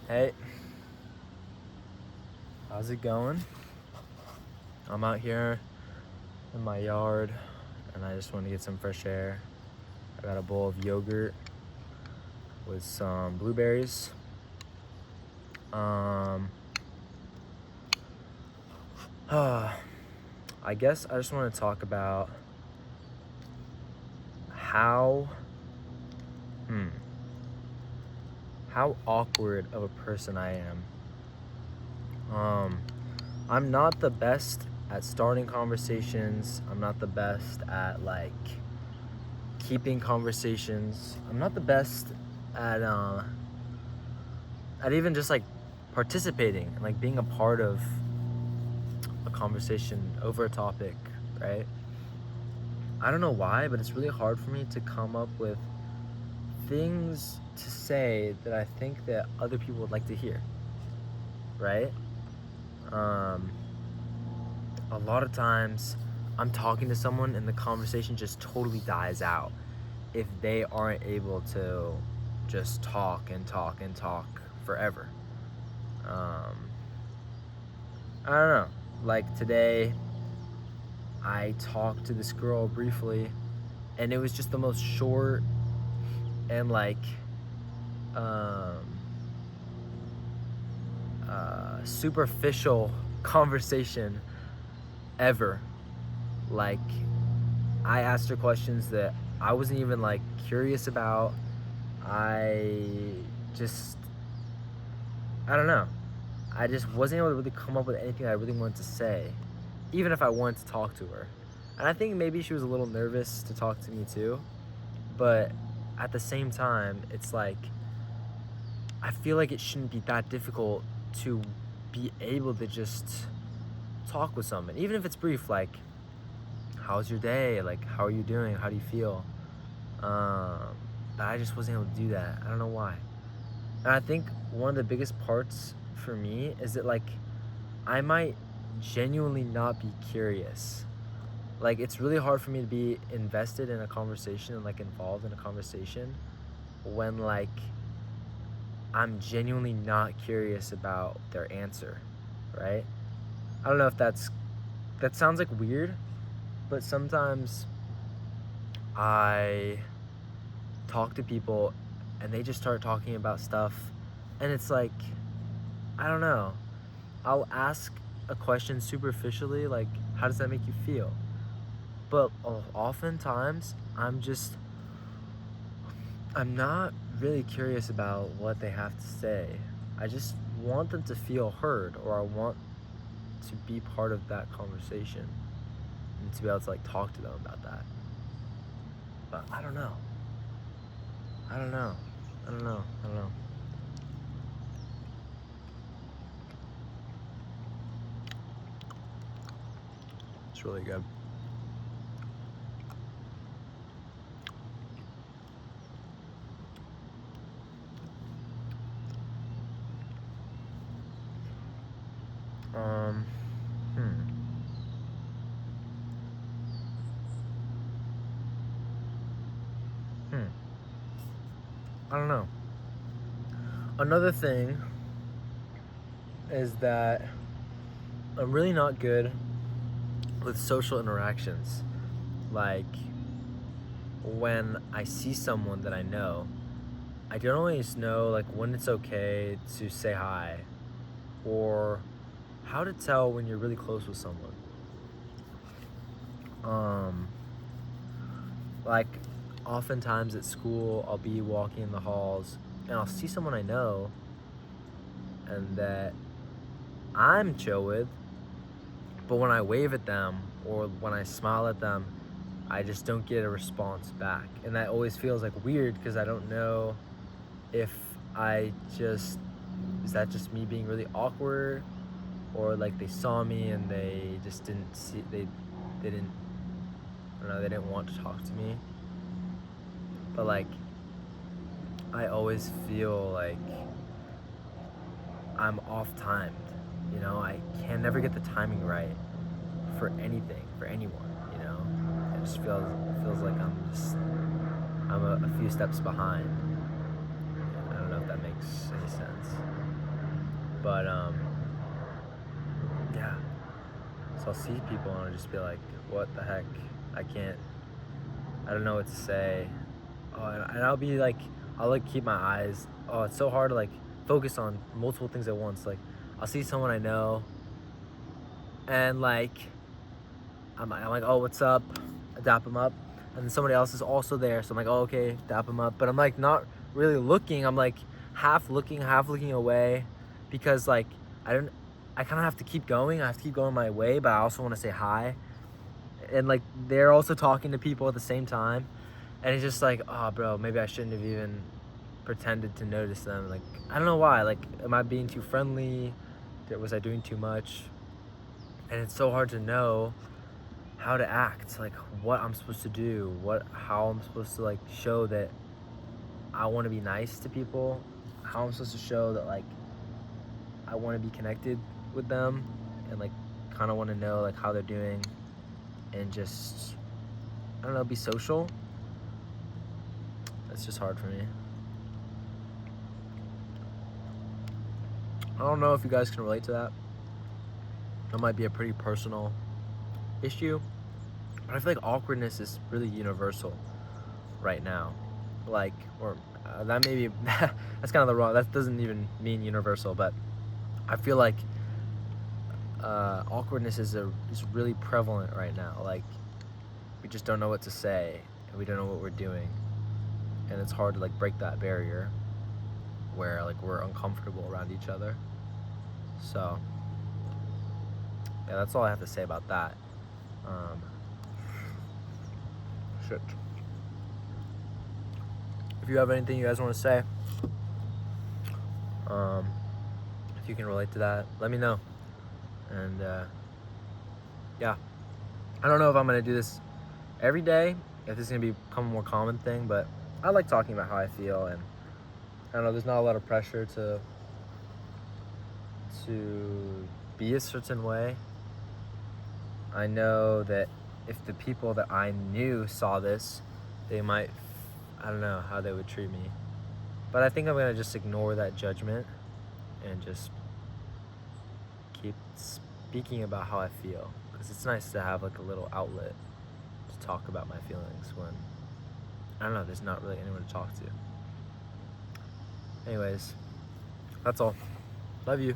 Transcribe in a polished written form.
Hey, how's it going? I'm out here in my yard and I just want to get some fresh air. I got a bowl of yogurt with some blueberries. Um, I guess I just want to talk about how, how awkward of a person I am. I'm not the best at starting conversations. I'm not the best at keeping conversations. I'm not the best at even just participating and being a part of a conversation over a topic, right? I don't know why, but it's really hard for me to come up with things to say that I think that other people would like to hear, right? A lot of times I'm talking to someone and the conversation just totally dies out if they aren't able to just talk and talk and talk forever. I don't know. Like today, I talked to this girl briefly, and it was just the most short and superficial conversation ever. Like, I asked her questions that I wasn't even curious about. I don't know. I just wasn't able to really come up with anything I really wanted to say, even if I wanted to talk to her. And I think maybe she was a little nervous to talk to me too. But at the same time, it's I feel like it shouldn't be that difficult to be able to just talk with someone, even if it's brief, how's your day? How are you doing? How do you feel? But I just wasn't able to do that. I don't know why. And I think one of the biggest parts for me is that I might genuinely not be curious. It's really hard for me to be invested in a conversation and involved in a conversation when I'm genuinely not curious about their answer, right? I don't know if that sounds weird, but sometimes I talk to people and they just start talking about stuff and it's I don't know. I'll ask a question superficially, how does that make you feel? But oftentimes I'm not really curious about what they have to say. I just want them to feel heard, or I want to be part of that conversation and to be able to talk to them about that. But I don't know. I don't know. I don't know. I don't know. It's really good. Um, hmm. I don't know. Another thing is that I'm really not good with social interactions. When I see someone that I know, I don't always know when it's okay to say hi or how to tell when you're really close with someone. Um like oftentimes at school I'll be walking in the halls and I'll see someone I know and that I'm chill with, but when I wave at them or when I smile at them, I just don't get a response back. And that always feels weird because I don't know if is that just me being really awkward, or they saw me and they just didn't see, they didn't, I don't know, they didn't want to talk to me. But I always feel I'm off timed, I can never get the timing right for anything, for anyone, it just feels like I'm a few steps behind. I don't know if that makes any sense. But yeah. So I'll see people and I'll just be like, what the heck? I don't know what to say. Oh, and I'll be like, I'll like keep my eyes. Oh, it's so hard to like focus on multiple things at once. Like, I'll see someone I know, and like, I'm like, oh, what's up? I dap them up, and then somebody else is also there. So I'm like, oh, okay, dap them up. But I'm like not really looking. I'm like half looking away, because like I don't. I kind of have to keep going. I have to keep going my way, but I also want to say hi. And like they're also talking to people at the same time, and it's just like, oh, bro, maybe I shouldn't have even pretended to notice them. Like, I don't know why. Like, am I being too friendly? Was I doing too much? And it's so hard to know how to act, like what I'm supposed to do, how I'm supposed to like show that I want to be nice to people, how I'm supposed to show that like I want to be connected with them, and like kind of want to know like how they're doing, and just, I don't know, be social. That's just hard for me. I don't know if you guys can relate to that. That might be a pretty personal issue, but I feel like awkwardness is really universal right now. Like, or that may be, that's kind of the wrong, that doesn't even mean universal, but I feel like awkwardness is really prevalent right now. Like, we just don't know what to say, and we don't know what we're doing, and it's hard to like break that barrier where like we're uncomfortable around each other. So yeah, that's all I have to say about that. Shit. If you have anything you guys want to say, if you can relate to that, let me know. And yeah, I don't know if I'm gonna do this every day, if this is gonna become a more common thing, but I like talking about how I feel, and I don't know, there's not a lot of pressure to be a certain way. I know that if the people that I knew saw this, they might, I don't know how they would treat me. But I think I'm gonna just ignore that judgment and just keep speaking about how I feel, because it's nice to have like a little outlet to talk about my feelings when, I don't know, there's not really anyone to talk to. Anyways, that's all. Love you.